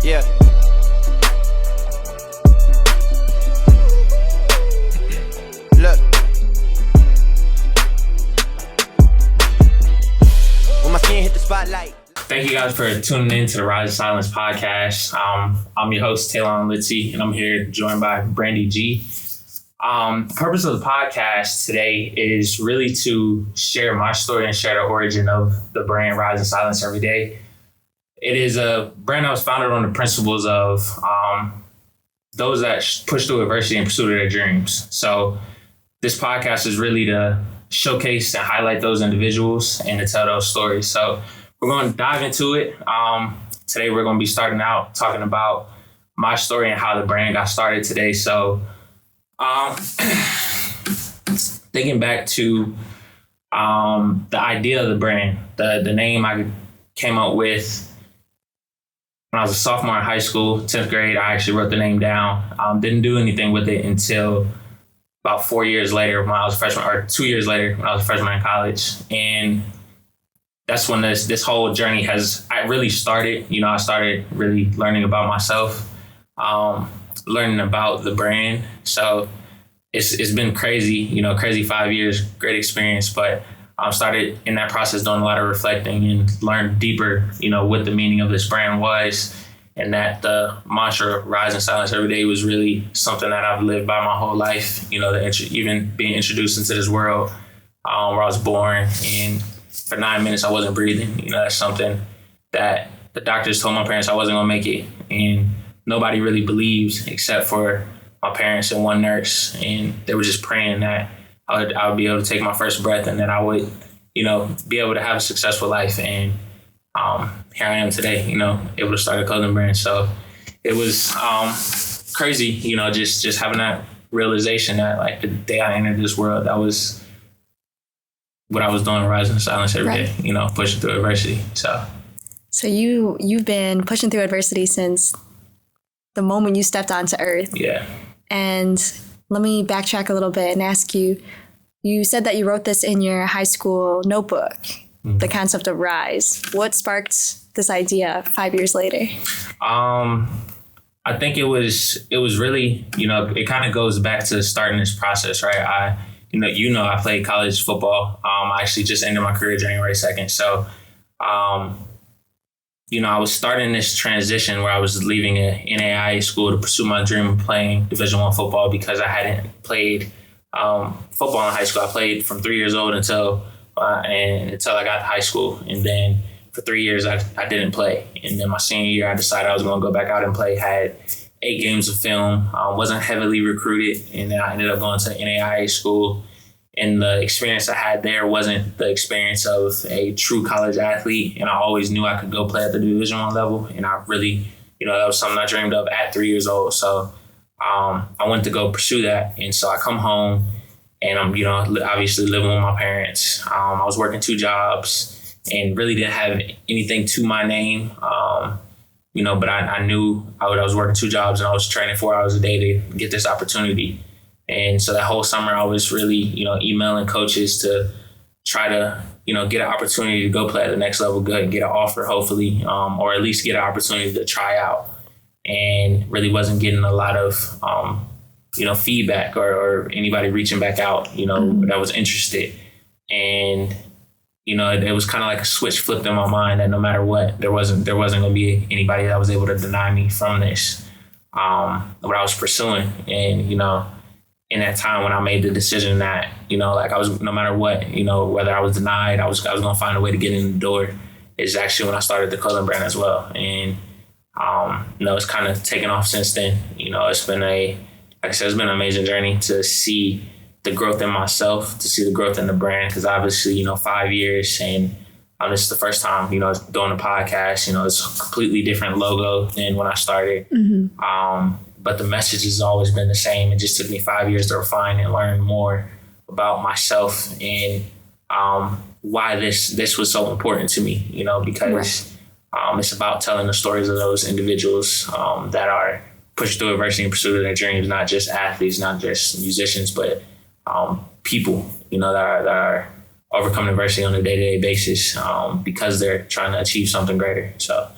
Yeah. Look. When my skin hit the spotlight. Thank you guys for tuning in to the Rise of Silence podcast. I'm your host, Tailon Leitzsey, and I'm here joined by Brandy G. The purpose of the podcast today is really to share my story and share the origin of the brand Rise of Silence Every Day. It is a brand that was founded on the principles of those that push through adversity and pursue their dreams. So this podcast is really to showcase and highlight those individuals and to tell those stories. So we're going to dive into it. Today we're going to be starting out talking about my story and how the brand got started today. So thinking back to the idea of the brand, the name I came up with when I was a sophomore in high school, 10th grade. I actually wrote the name down. Didn't do anything with it until about 4 years later when I was a freshman, or 2 years later when I was a freshman in college. And that's when this whole journey I really started. I started really learning about myself, learning about the brand. So it's been crazy, crazy 5 years, great experience. But I started in that process doing a lot of reflecting and learned deeper, what the meaning of this brand was, and that the mantra Rise in Silence Every Day was really something that I've lived by my whole life, even being introduced into this world where I was born, and for 9 minutes I wasn't breathing. That's something that the doctors told my parents I wasn't gonna make it, and nobody really believed except for my parents and one nurse, and they were just praying that I would be able to take my first breath and that I would, be able to have a successful life. And here I am today, able to start a clothing brand. So it was crazy, just having that realization that like the day I entered this world, that was what I was doing, Rising in Silence every day, pushing through adversity. So you've been pushing through adversity since the moment you stepped onto Earth. Yeah. And let me backtrack a little bit and ask you, you said that you wrote this in your high school notebook, the concept of Rise. What sparked this idea 5 years later? I think it was really, it kind of goes back to starting this process, right? I played college football. I actually just ended my career January 2nd. So, I was starting this transition where I was leaving an NAIA school to pursue my dream of playing Division I football because I hadn't played football in high school. I played from 3 years old until I got to high school. And then for 3 years, I didn't play. And then my senior year, I decided I was going to go back out and play. Had 8 games of film, wasn't heavily recruited. And then I ended up going to NAIA school. And the experience I had there wasn't the experience of a true college athlete. And I always knew I could go play at the Division I level. And I really, that was something I dreamed of at 3 years old. So I went to go pursue that. And so I come home and I'm, obviously living with my parents. I was working 2 jobs and really didn't have anything to my name. But I knew I was working 2 jobs and I was training 4 hours a day to get this opportunity. And so that whole summer I was really, emailing coaches to try to, get an opportunity to go play at the next level, get an offer, hopefully, or at least get an opportunity to try out. And really wasn't getting a lot of, feedback or anybody reaching back out, that was interested. And, it was kind of like a switch flipped in my mind that no matter what, there wasn't going to be anybody that was able to deny me from this, what I was pursuing. And, in that time when I made the decision that, I was, no matter what, whether I was denied, I was going to find a way to get in the door, is actually when I started the clothing brand as well. And, it's kind of taken off since then. It's been it's been an amazing journey to see the growth in myself, to see the growth in the brand. Cause obviously, 5 years and this is the first time, doing a podcast, it's a completely different logo than when I started. But the message has always been the same. It just took me 5 years to refine and learn more about myself and why this was so important to me, because it's about telling the stories of those individuals that are pushing through adversity in pursuit of their dreams, not just athletes, not just musicians, but people, that are overcoming adversity on a day-to-day basis because they're trying to achieve something greater. So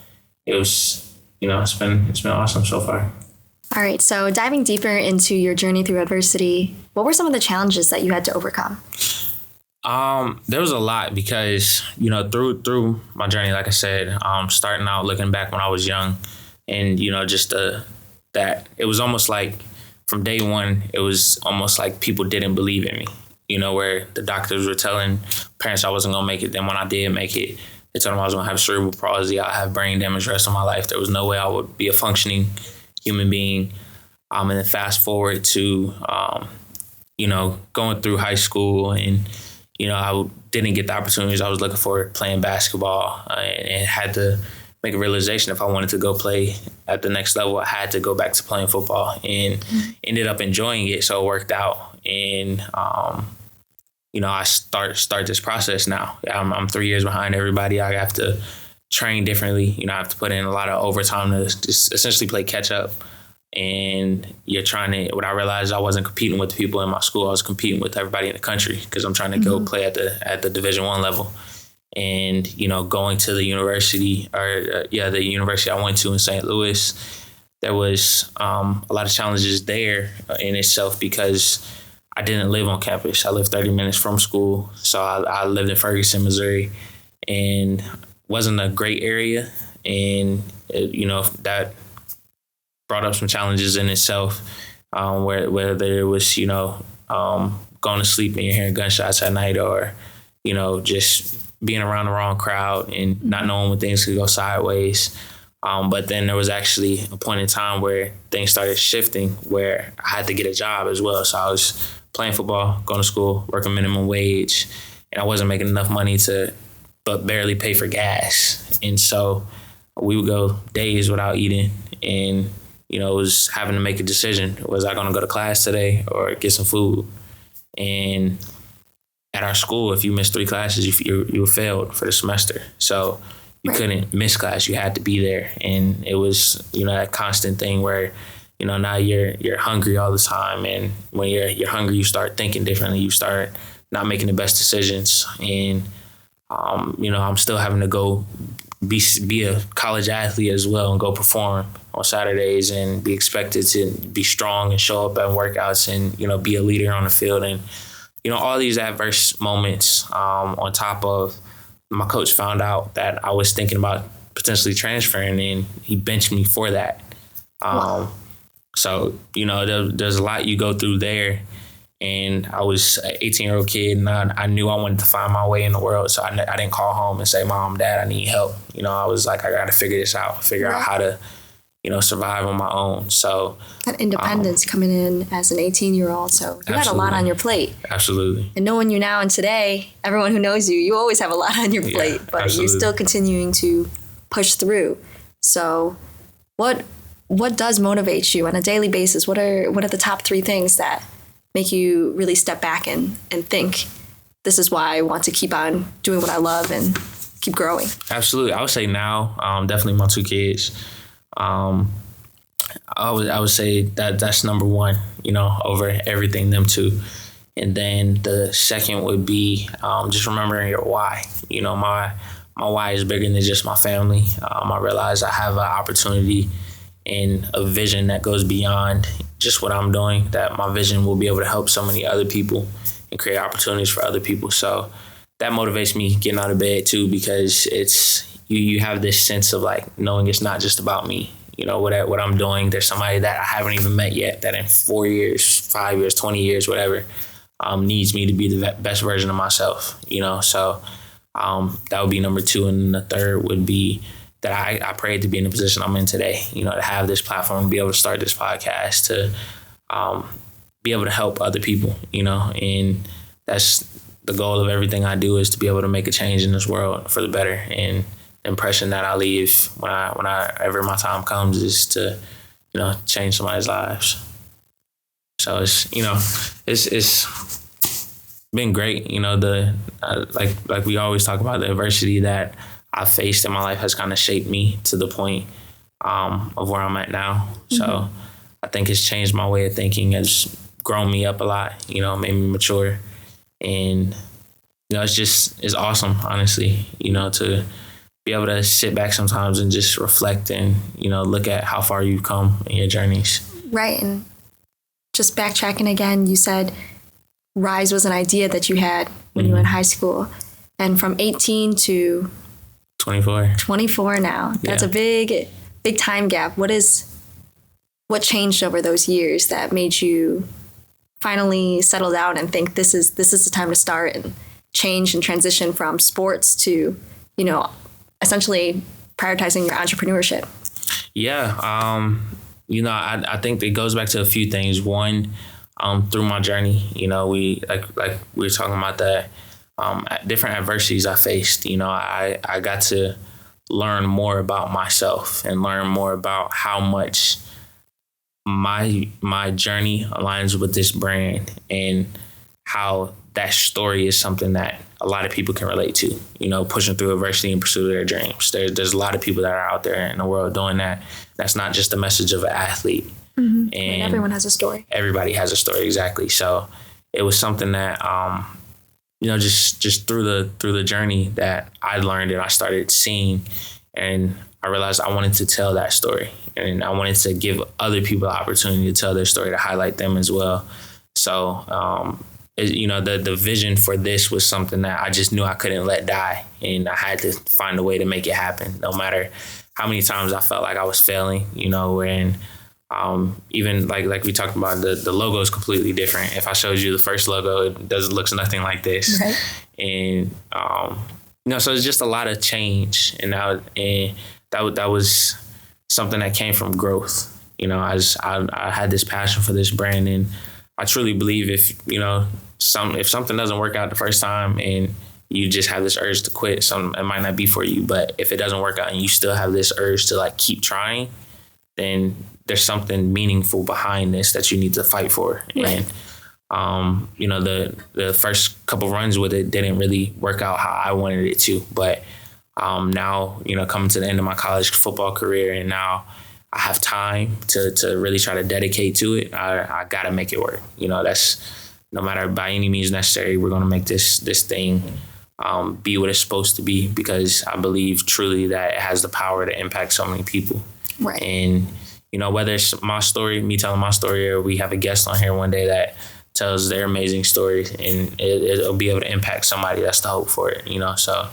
it was it's been awesome so far. All right. So diving deeper into your journey through adversity, what were some of the challenges that you had to overcome? There was a lot because, through my journey, like I said, starting out, looking back when I was young, and, just that it was almost like from day one, it was almost like people didn't believe in me, where the doctors were telling parents I wasn't going to make it. Then when I did make it, they told them I was going to have cerebral palsy. I have brain damage the rest of my life. There was no way I would be a functioning human being. And then fast forward to, going through high school, and, I didn't get the opportunities I was looking for playing basketball, and had to make a realization if I wanted to go play at the next level, I had to go back to playing football, and ended up enjoying it. So it worked out. And, I start this process now. I'm 3 years behind everybody. I have to train differently. I have to put in a lot of overtime to just essentially play catch up. And what I realized, I wasn't competing with the people in my school. I was competing with everybody in the country because I'm trying to go play at the Division I level. And, going to the university the university I went to in St. Louis, there was a lot of challenges there in itself because I didn't live on campus. I lived 30 minutes from school. So I lived in Ferguson, Missouri, and wasn't a great area. And, that brought up some challenges in itself, whether it was, going to sleep and you're hearing gunshots at night, or, just being around the wrong crowd and not knowing when things could go sideways. But then there was actually a point in time where things started shifting, where I had to get a job as well. So I was playing football, going to school, working minimum wage, and I wasn't making enough money but barely pay for gas. And so we would go days without eating, and, it was having to make a decision. Was I going to go to class today or get some food? And at our school, if you missed 3 classes, you were failed for the semester. So you couldn't miss class. You had to be there. And it was, that constant thing where, now you're hungry all the time. And when you're hungry, you start thinking differently. You start not making the best decisions. And, I'm still having to go be a college athlete as well and go perform on Saturdays and be expected to be strong and show up at workouts and, be a leader on the field. And, all these adverse moments, on top of my coach found out that I was thinking about potentially transferring, and he benched me for that. Wow. So, there's a lot you go through there. And I was an 18-year-old kid, and I knew I wanted to find my way in the world. So I didn't call home and say, Mom, Dad, I need help. I was like, I got to figure this out, figure out how to, survive on my own. So that independence coming in as an 18-year-old. So you had a lot on your plate. Absolutely. And knowing you now and today, everyone who knows you always have a lot on your plate, but absolutely. You're still continuing to push through. So what does motivate you on a daily basis? What are the top 3 things that make you really step back and think, this is why I want to keep on doing what I love and keep growing? Absolutely. I would say now, definitely my 2 kids. I would say that's number 1, over everything, them 2. And then the second would be just remembering your why. My why is bigger than just my family. I realize I have an opportunity and a vision that goes beyond just what I'm doing, that my vision will be able to help so many other people and create opportunities for other people. So that motivates me getting out of bed too, because it's you have this sense of like knowing it's not just about me. What I'm doing, there's somebody that I haven't even met yet that in 4 years, 5 years, 20 years, whatever, needs me to be the best version of myself, So that would be number 2. And the third would be that I prayed to be in the position I'm in today, to have this platform, to be able to start this podcast, to be able to help other people, and that's the goal of everything I do, is to be able to make a change in this world for the better. And the impression that I leave whenever my time comes is to, change somebody's lives. So it's been great. Like we always talk about, the adversity that I've faced in my life has kind of shaped me to the point of where I'm at now. Mm-hmm. So I think it's changed my way of thinking, has grown me up a lot, made me mature. And, it's awesome, honestly, to be able to sit back sometimes and just reflect and, look at how far you've come in your journeys. Right. And just backtracking again, you said Rise was an idea that you had when you were in high school. And from 18 to 24 now, that's a big time gap. What changed over those years that made you finally settle down and think this is the time to start and change and transition from sports to, essentially prioritizing your entrepreneurship? Yeah. I think it goes back to a few things. One, through my journey, we were talking about that, different adversities I faced, I got to learn more about myself and learn more about how much my journey aligns with this brand and how that story is something that a lot of people can relate to, pushing through adversity in pursuit of their dreams. There's a lot of people that are out there in the world doing that. That's not just the message of an athlete. Mm-hmm. And everyone has a story. Everybody has a story, exactly. So it was something that, just through the journey that I learned and I started seeing, and I realized I wanted to tell that story, and I wanted to give other people the opportunity to tell their story, to highlight them as well. So, the vision for this was something that I just knew I couldn't let die, and I had to find a way to make it happen, no matter how many times I felt like I was failing, and even like we talked about, the logo is completely different. If I showed you the first logo, it looks nothing like this. Right. And, so it's just a lot of change, and that was something that came from growth. I had this passion for this brand, and I truly believe if something doesn't work out the first time and you just have this urge to quit, it might not be for you. But if it doesn't work out and you still have this urge to keep trying, then there's something meaningful behind this that you need to fight for. Right. And the first couple runs with it didn't really work out how I wanted it to. But now, coming to the end of my college football career, and now I have time to really try to dedicate to it. I got to make it work. That's, no matter by any means necessary, we're going to make this thing be what it's supposed to be, because I believe truly that it has the power to impact so many people. Right. And, whether it's my story, me telling my story, or we have a guest on here one day that tells their amazing story, and it'll be able to impact somebody, that's the hope for it, So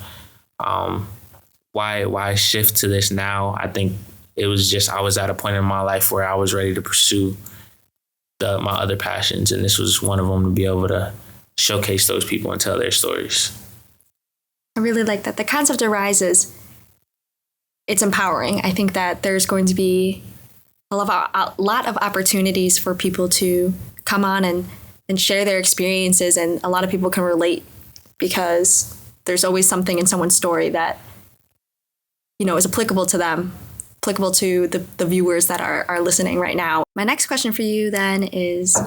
why shift to this now? I think it was just, I was at a point in my life where I was ready to pursue my other passions, and this was one of them, to be able to showcase those people and tell their stories. I really like that. The concept of Rise it's empowering. I think that there's going to be a lot of opportunities for people to come on and share their experiences, and a lot of people can relate, because there's always something in someone's story that, is applicable to them, applicable to the viewers that are listening right now. My next question for you then is,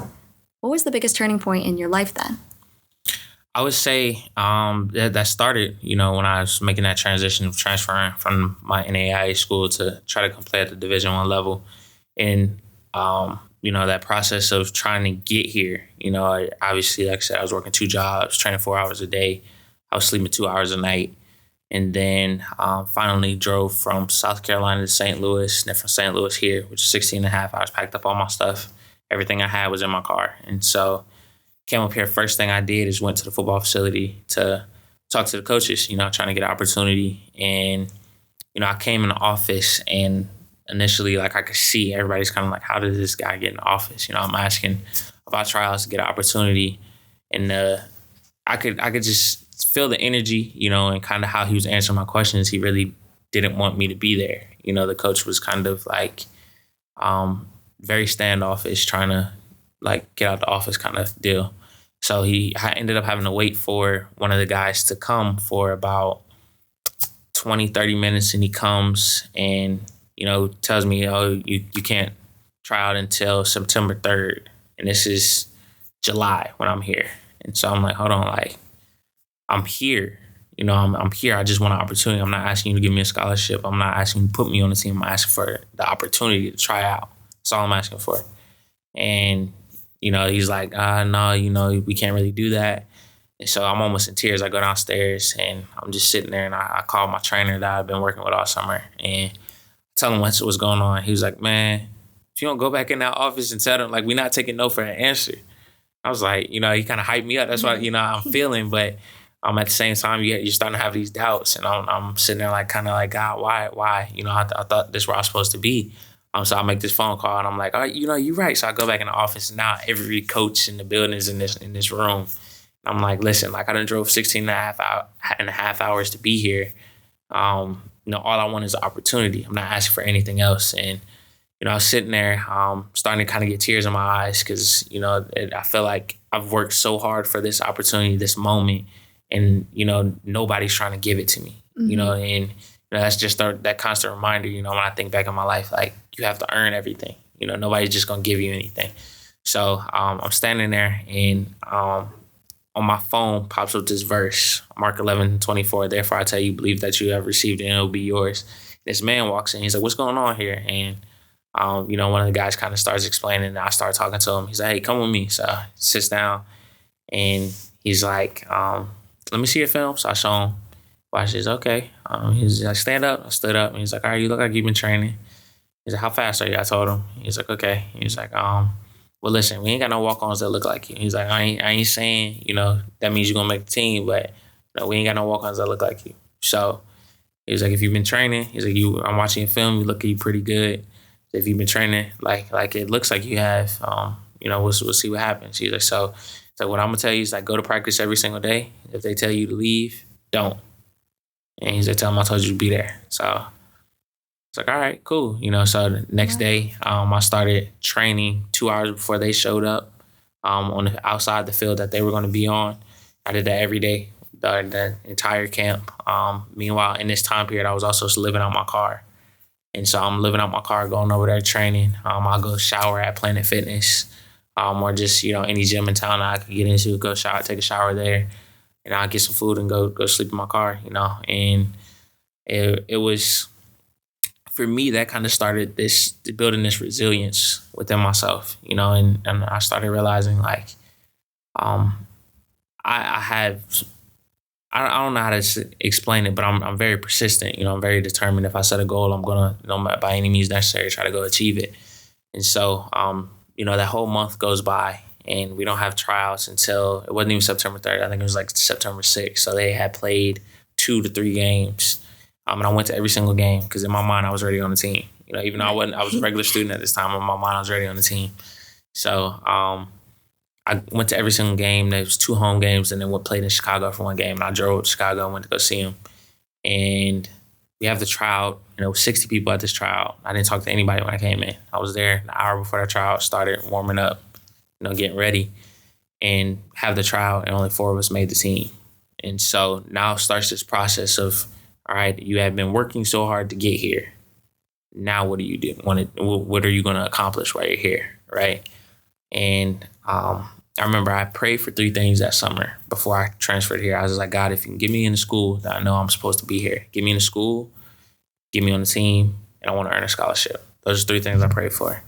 what was the biggest turning point in your life then? I would say that started, when I was making that transition of transferring from my NAIA school to try to play at the Division I level. And, that process of trying to get here, obviously, like I said, I was working 2 jobs, training 4 hours a day. I was sleeping 2 hours a night. And then finally drove from South Carolina to St. Louis, and then from St. Louis here, which is 16 and a half hours, packed up all my stuff. Everything I had was in my car. And so came up here, first thing I did is went to the football facility to talk to the coaches, trying to get an opportunity. And, I came in the office, and initially, I could see everybody's kind of like, how did this guy get in the office? I'm asking about tryouts to get an opportunity. And I could just feel the energy, and kind of how he was answering my questions. He really didn't want me to be there. The coach was kind of very standoffish, trying to get out the office kind of deal. So I ended up having to wait for one of the guys to come for about 20, 30 minutes. And he comes and, tells me, oh, you can't try out until September 3rd. And this is July when I'm here. And so I'm like, hold on, I'm here. I'm here. I just want an opportunity. I'm not asking you to give me a scholarship. I'm not asking you to put me on the team. I'm asking for the opportunity to try out. That's all I'm asking for. And, he's like, no, we can't really do that. And so I'm almost in tears. I go downstairs and I'm just sitting there, and I call my trainer that I've been working with all summer and tell him what's going on. He was like, man, if you don't go back in that office and tell them, like, we're not taking no for an answer. I was like, he kind of hyped me up. That's what, I'm feeling. But at the same time, you're starting to have these doubts. And I'm sitting there like, kind of like, God, why? I thought this is where I was supposed to be. So I make this phone call and I'm like, all right, you're right. So I go back in the office, and now every coach in the building is in this room. I'm like, listen, like, I done drove 16 and a half hours to be here. All I want is an opportunity. I'm not asking for anything else. And, I was sitting there, starting to kind of get tears in my eyes because, I feel like I've worked so hard for this opportunity, this moment, and, nobody's trying to give it to me, and that's just that constant reminder, when I think back in my life, like, you have to earn everything. Nobody's just going to give you anything. So I'm standing there, and on my phone pops up this verse, Mark 11:24. Therefore, I tell you, believe that you have received it and it will be yours. This man walks in. He's like, what's going on here? And, one of the guys kind of starts explaining, and I start talking to him. He's like, hey, come with me. So he sits down, and he's like, let me see your film. So I show him. Watch this. Okay. He's like, stand up. I stood up. And he's like, all right, you look like you've been training. He's like, how fast are you? I told him. He's like, okay. He's like, well, listen, we ain't got no walk-ons that look like you. He's like, I ain't saying, that means you're going to make the team, but we ain't got no walk-ons that look like you. So he was like, if you've been training, he's like, I'm watching your film, you look pretty good. If you've been training like it looks like you have, we'll see what happens. He's like, so what I'm going to tell you is, like, go to practice every single day. If they tell you to leave, don't. And he's like, tell them I told you to be there. So it's like, all right, cool. So the next day, I started training 2 hours before they showed up on the outside the field that they were going to be on. I did that every day, the entire camp. Meanwhile, in this time period, I was also living out my car. And so I'm living out my car, going over there training. I'll go shower at Planet Fitness, or just, any gym in town that I could get into, go shower, take a shower there. And I'll get some food and go sleep in my car, And it was, for me, that kind of started building this resilience within myself, and I started realizing, like, I don't know how to explain it, but I'm very persistent. I'm very determined. If I set a goal, I'm going to, by any means necessary, try to go achieve it. And so, that whole month goes by, and we don't have tryouts until, it wasn't even September 3rd. I think it was like September 6th. So they had played 2 to 3 games. And I went to every single game because in my mind, I was already on the team. Even though I was a regular student at this time, in my mind, I was already on the team. So, I went to every single game. There was 2 home games, and then we played in Chicago for 1 game. And I drove to Chicago and went to go see him. And we have the tryout. There was 60 people at this tryout. I didn't talk to anybody when I came in. I was there an hour before the tryout started, warming up, getting ready, and have the tryout. And only 4 of us made the team. And so now starts this process of, all right, you have been working so hard to get here. Now what do you do? What are you going to accomplish while you're here, right? And I remember I prayed for 3 things that summer before I transferred here. I was like, God, if you can get me into school that I know I'm supposed to be here, get me into school, get me on the team, and I want to earn a scholarship. Those are 3 things I prayed for.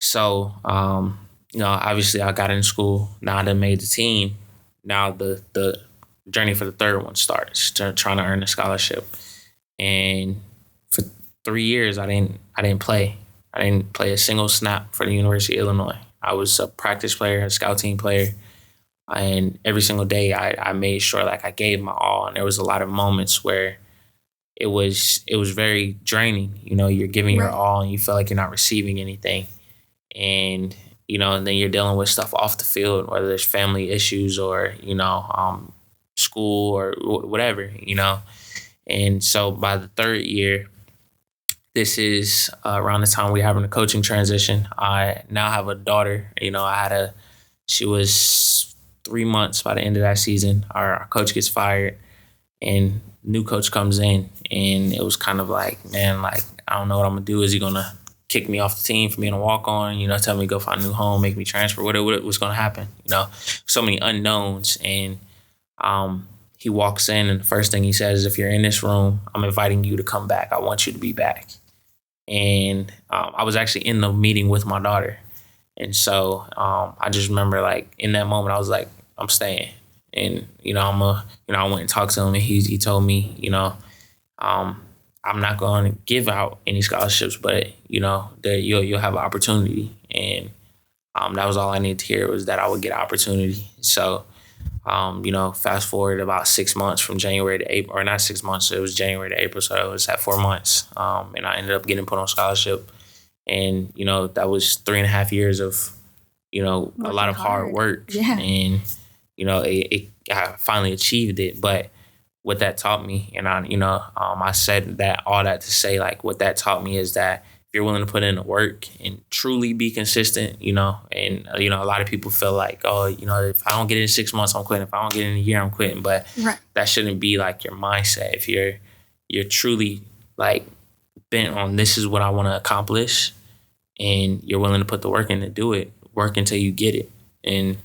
So, obviously I got into school. Now I done made the team. Now the journey for the 3rd one starts, trying to earn a scholarship. And for 3 years, I didn't play. I didn't play a single snap for the University of Illinois. I was a practice player, a scout team player, and every single day I made sure, like, I gave my all. And there was a lot of moments where it was very draining. You're giving your all and you feel like you're not receiving anything. And, and then you're dealing with stuff off the field, whether there's family issues or, school or whatever, And so by the 3rd year, this is around the time we're having a coaching transition. I now have a daughter. She was 3 months by the end of that season. Our coach gets fired and new coach comes in. And it was kind of like, man, like, I don't know what I'm going to do. Is he going to kick me off the team for being a walk-on, tell me to go find a new home, make me transfer, what was going to happen? So many unknowns. And he walks in and the first thing he says is, if you're in this room, I'm inviting you to come back. I want you to be back. And I was actually in the meeting with my daughter. And so I just remember, like, in that moment, I was like, I'm staying. And, I went and talked to him, and he told me, I'm not going to give out any scholarships, but, that you'll have an opportunity. And that was all I needed to hear, was that I would get an opportunity. So, fast forward about 6 months from January to April, or not 6 months, it was January to April, so it was at 4 months. And I ended up getting put on scholarship. And, that was 3.5 years of, a lot of hard work. Yeah. And, I finally achieved it. But what that taught me, and I said that, all that to say, like, what that taught me is that if you're willing to put in the work and truly be consistent, and, a lot of people feel like, oh, if I don't get it in 6 months, I'm quitting. If I don't get it in a year, I'm quitting. But that shouldn't be like your mindset. If you're truly like bent on, this is what I want to accomplish, and you're willing to put the work in to do it, work until you get it. And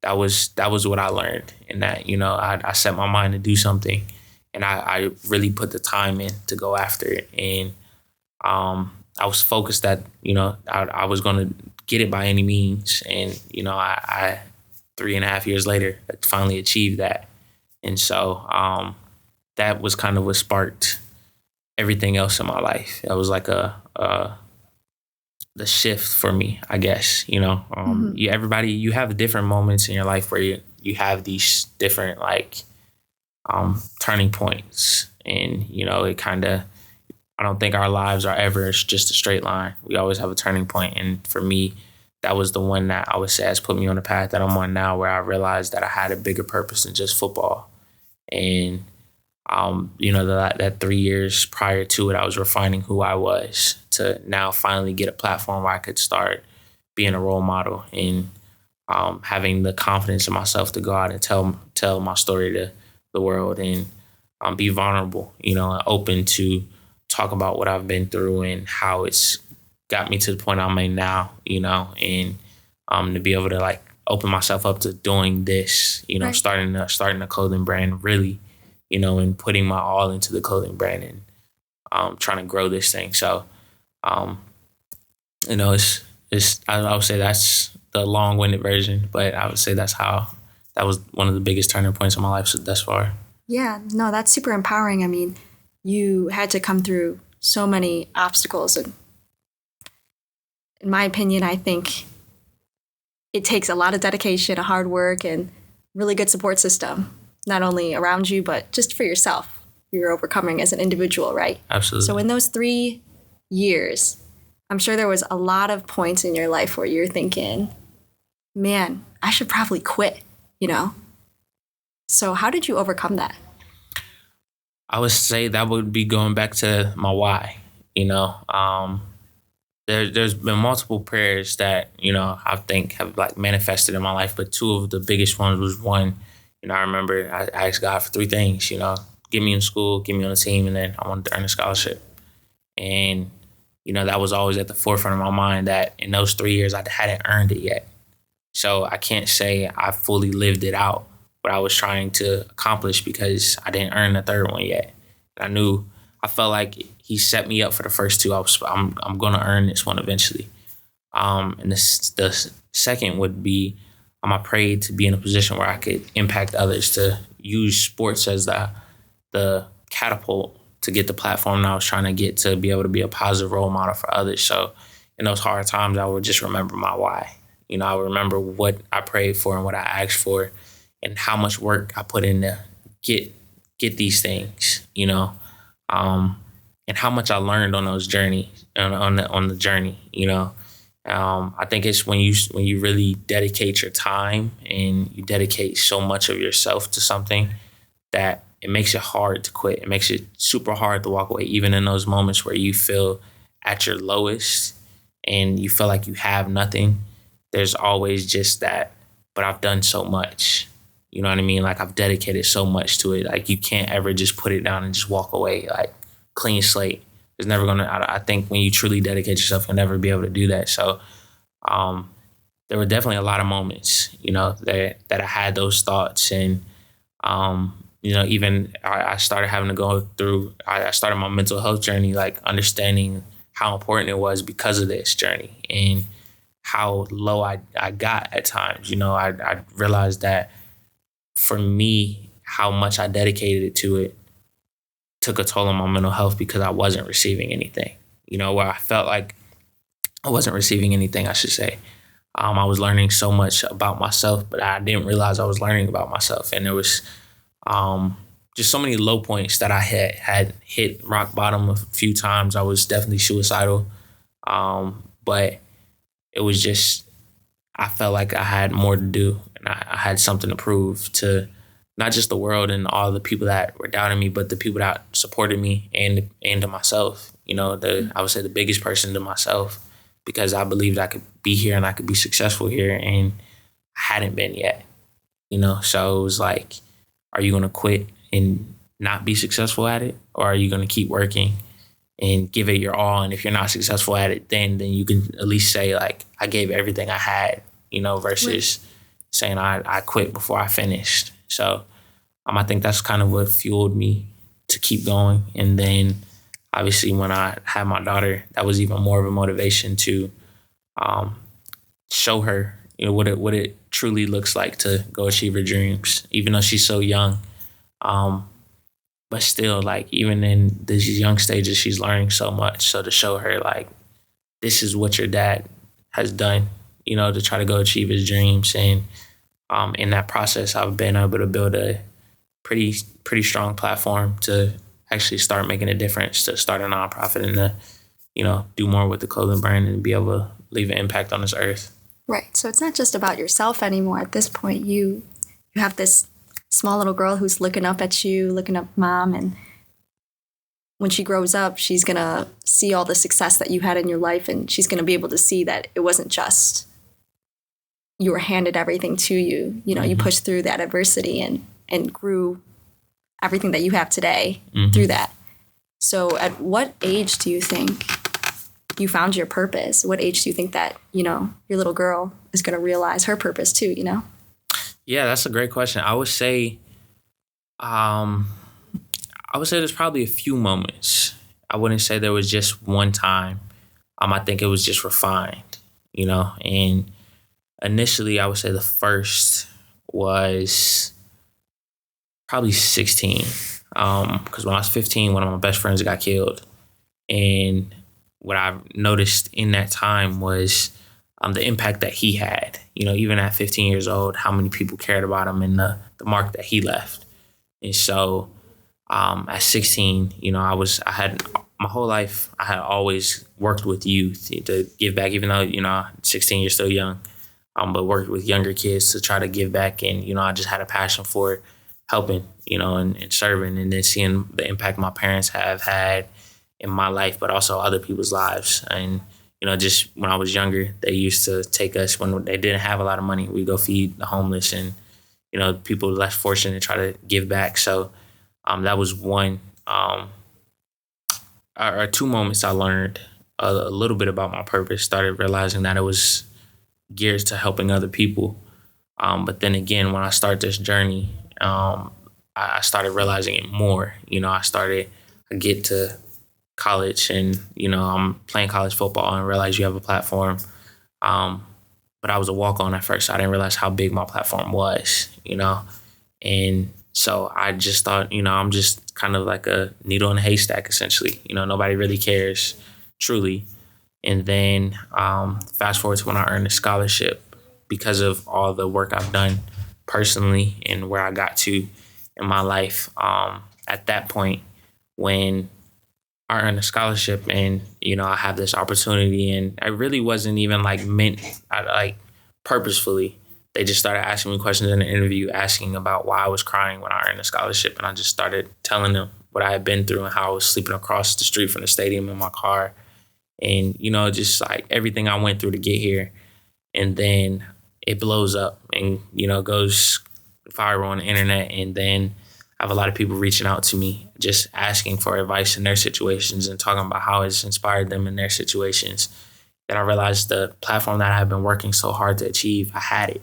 that was what I learned. And that, I set my mind to do something, and I really put the time in to go after it. And I was focused that, I was going to get it by any means. And, I 3.5 years later, finally achieved that. And so that was kind of what sparked everything else in my life. That was like the shift for me, I guess. You have different moments in your life where you have these different turning points. And, it kind of, I don't think our lives are ever just a straight line. We always have a turning point. And for me, that was the one that I would say has put me on the path that I'm on now, where I realized that I had a bigger purpose than just football. And, that 3 years prior to it, I was refining who I was, to now finally get a platform where I could start being a role model, and having the confidence in myself to go out and tell my story to the world, and be vulnerable, and open to talk about what I've been through and how it's got me to the point I'm in now, and to be able to open myself up to doing this, starting a clothing brand, really, and putting my all into the clothing brand, and trying to grow this thing. So, it's I would say that's the long-winded version, but I would say that was one of the biggest turning points in my life thus far. Yeah, no, that's super empowering. I mean, you had to come through so many obstacles. And in my opinion, I think it takes a lot of dedication, hard work, and really good support system, not only around you, but just for yourself. You're overcoming as an individual, right? Absolutely. So in those 3 years, I'm sure there was a lot of points in your life where you're thinking, man, I should probably quit, So how did you overcome that? I would say that would be going back to my why. There's been multiple prayers that, I think have manifested in my life, but two of the biggest ones was one, I remember I asked God for 3 things, get me in school, get me on the team, and then I wanted to earn a scholarship. And, that was always at the forefront of my mind, that in those 3 years I hadn't earned it yet. So I can't say I fully lived it out, what I was trying to accomplish, because I didn't earn the third one yet. I felt like he set me up for the first 2. I'm going to earn this one eventually. And the second would be, I prayed to be in a position where I could impact others, to use sports as the catapult to get the platform that I was trying to get, to be able to be a positive role model for others. So in those hard times, I would just remember my why. I would remember what I prayed for and what I asked for, and how much work I put in to get these things, and how much I learned on those journeys, on the journey, I think it's when you really dedicate your time and you dedicate so much of yourself to something, that it makes it hard to quit. It makes it super hard to walk away, even in those moments where you feel at your lowest and you feel like you have nothing. There's always just that, but I've done so much. You know what I mean? I've dedicated so much to it. You can't ever just put it down and just walk away, clean slate. It's never going to, I think when you truly dedicate yourself, you'll never be able to do that. So there were definitely a lot of moments, that I had those thoughts. And, even I started having to go through, I started my mental health journey, understanding how important it was because of this journey, and how low I got at times. I realized that for me, how much I dedicated to it took a toll on my mental health because I wasn't receiving anything. Where I felt like I wasn't receiving anything, I should say. I was learning so much about myself, but I didn't realize I was learning about myself. And there was just so many low points that I had hit rock bottom a few times. I was definitely suicidal. But it was just, I felt like I had more to do, and I had something to prove to not just the world and all the people that were doubting me, but the people that supported me and to myself. I would say the biggest person to myself, because I believed I could be here and I could be successful here, and I hadn't been yet. So it was like, are you going to quit and not be successful at it? Or are you going to keep working and give it your all? And if you're not successful at it, then you can at least say, like, I gave everything I had, versus saying I quit before I finished. So I think that's kind of what fueled me to keep going. And then obviously when I had my daughter, that was even more of a motivation to show her what it truly looks like to go achieve her dreams, even though she's so young. But still, like, even in these young stages, she's learning so much. So to show her, like, this is what your dad has done, to try to go achieve his dreams. And in that process, I've been able to build a pretty strong platform to actually start making a difference, to start a nonprofit, and to, do more with the clothing brand and be able to leave an impact on this earth. Right. So it's not just about yourself anymore. At this point, you have this small little girl who's looking up at you, looking up mom. And when she grows up, she's going to see all the success that you had in your life. And she's going to be able to see that it wasn't just you were handed everything to you. You pushed through that adversity and grew everything that you have today through that. So at what age do you think you found your purpose? What age do you think that, your little girl is going to realize her purpose too, Yeah, that's a great question. I would say there's probably a few moments. I wouldn't say there was just one time. I think it was just refined, and initially I would say the first was probably 16. Because when I was 15, one of my best friends got killed. And what I noticed in that time was the impact that he had, even at 15 years old, how many people cared about him and the mark that he left. And so at 16, I had my whole life, I had always worked with youth to give back, even though, 16, you're still young, but worked with younger kids to try to give back. And, I just had a passion for helping, and serving, and then seeing the impact my parents have had in my life, but also other people's lives. And, just when I was younger, they used to take us when they didn't have a lot of money. We go feed the homeless and, people less fortunate, try to give back. So that was one or two moments I learned a little bit about my purpose, started realizing that it was geared to helping other people. But then again, when I started this journey, I started realizing it more. I get to college and, I'm playing college football and realize you have a platform. But I was a walk-on at first. So I didn't realize how big my platform was, and so I just thought, I'm just kind of like a needle in a haystack, essentially. Nobody really cares, truly. And then fast forward to when I earned a scholarship, because of all the work I've done personally and where I got to in my life. At that point, when I earned a scholarship and, I have this opportunity, and I really wasn't even purposefully. They just started asking me questions in the interview, asking about why I was crying when I earned a scholarship. And I just started telling them what I had been through and how I was sleeping across the street from the stadium in my car. And, just like everything I went through to get here. And then it blows up and, goes viral on the internet. And then I have a lot of people reaching out to me, just asking for advice in their situations and talking about how it's inspired them in their situations. Then I realized the platform that I've been working so hard to achieve, I had it.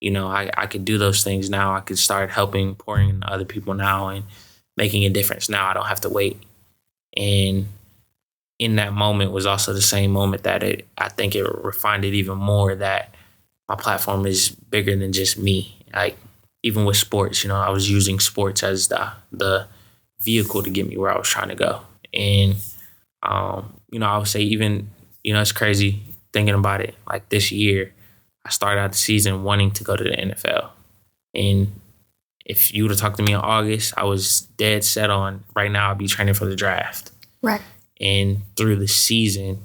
I could do those things now. I could start helping, pouring into other people now and making a difference now. I don't have to wait. And in that moment was also the same moment that I think it refined it even more, that my platform is bigger than just me. Like, even with sports, I was using sports as the vehicle to get me where I was trying to go. And, I would say even, it's crazy thinking about it. Like this year, I started out the season wanting to go to the NFL. And if you would have talked to me in August, I was dead set on right now I'd be training for the draft. Right. And through the season,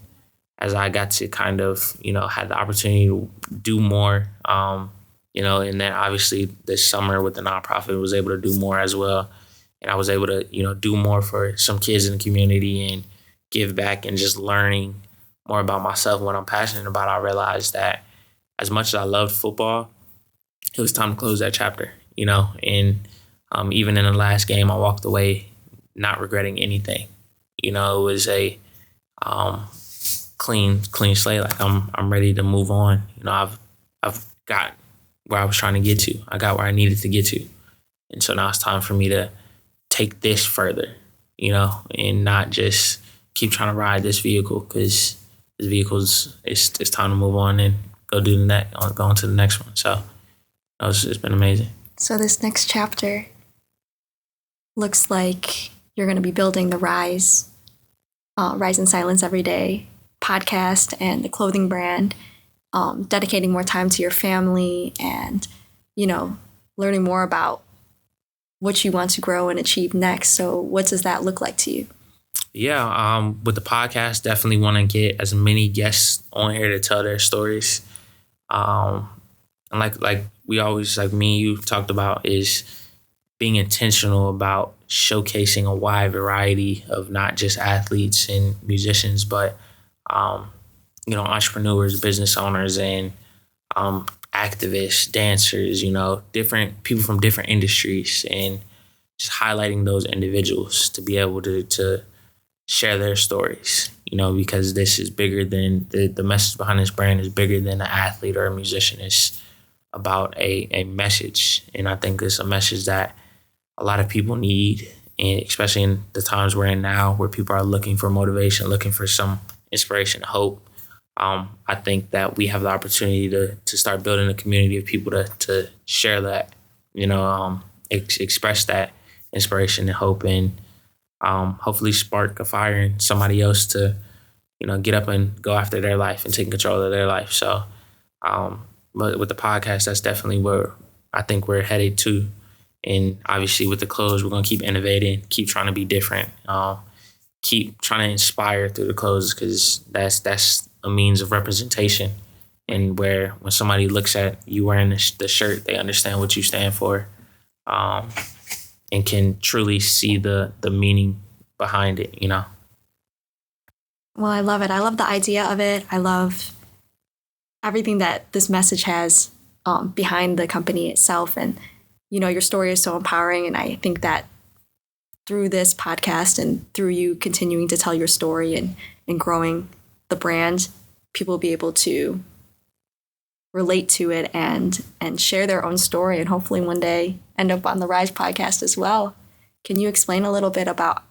as I got to kind of, had the opportunity to do more, and then obviously this summer with the nonprofit was able to do more as well. And I was able to, do more for some kids in the community and give back, and just learning more about myself, what I'm passionate about. I realized that as much as I loved football, it was time to close that chapter, and even in the last game, I walked away not regretting anything. It was a clean slate. Like I'm ready to move on. I've got where I was trying to get to. I got where I needed to get to. And so now it's time for me to take this further, and not just keep trying to ride this vehicle, because this vehicle's, it's time to move on and go on to the next one. So it's been amazing. So this next chapter looks like you're going to be building the Rise in Silence Every Day podcast and the clothing brand, dedicating more time to your family and, learning more about what you want to grow and achieve next. So what does that look like to you? Yeah, with the podcast, definitely want to get as many guests on here to tell their stories. And like we always, like me and you talked about, is being intentional about showcasing a wide variety of not just athletes and musicians, but entrepreneurs, business owners, and activists, dancers, different people from different industries, and just highlighting those individuals to be able to share their stories, because this is bigger than the message behind this brand is bigger than an athlete or a musician. It's about a message. And I think it's a message that a lot of people need, and especially in the times we're in now, where people are looking for motivation, looking for some inspiration, hope. I think that we have the opportunity to start building a community of people to share that, express that inspiration and hope, and hopefully spark a fire in somebody else to, get up and go after their life and take control of their life. So, but with the podcast, that's definitely where I think we're headed to. And obviously with the clothes, we're going to keep innovating, keep trying to be different, keep trying to inspire through the clothes, because that's a means of representation. And where when somebody looks at you wearing the shirt, they understand what you stand for, and can truly see the meaning behind it, Well, I love it. I love the idea of it. I love everything that this message has behind the company itself. And, your story is so empowering. And I think that through this podcast and through you continuing to tell your story and growing the brand, people will be able to relate to it and share their own story, and hopefully one day end up on the Rise podcast as well. Can you explain a little bit about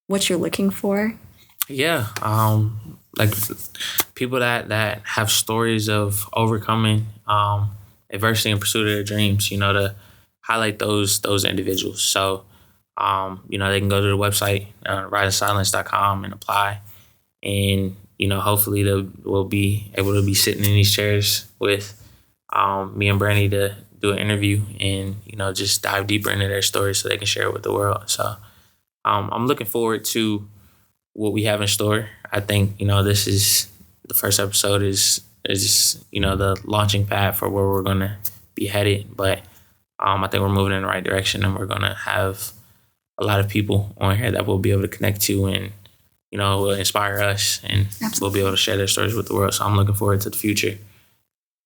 what you're looking for? Yeah, like people that have stories of overcoming adversity in pursuit of their dreams, to highlight those individuals. So, they can go to the website, riseinsilence.com, and apply. And, hopefully we'll be able to be sitting in these chairs with me and Brandy to do an interview and, just dive deeper into their stories so they can share it with the world. So I'm looking forward to what we have in store. I think, this is the first episode is the launching pad for where we're going to be headed. But I think we're moving in the right direction, and we're going to have a lot of people on here that we'll be able to connect to, and, will inspire us, and We'll be able to share their stories with the world. So I'm looking forward to the future.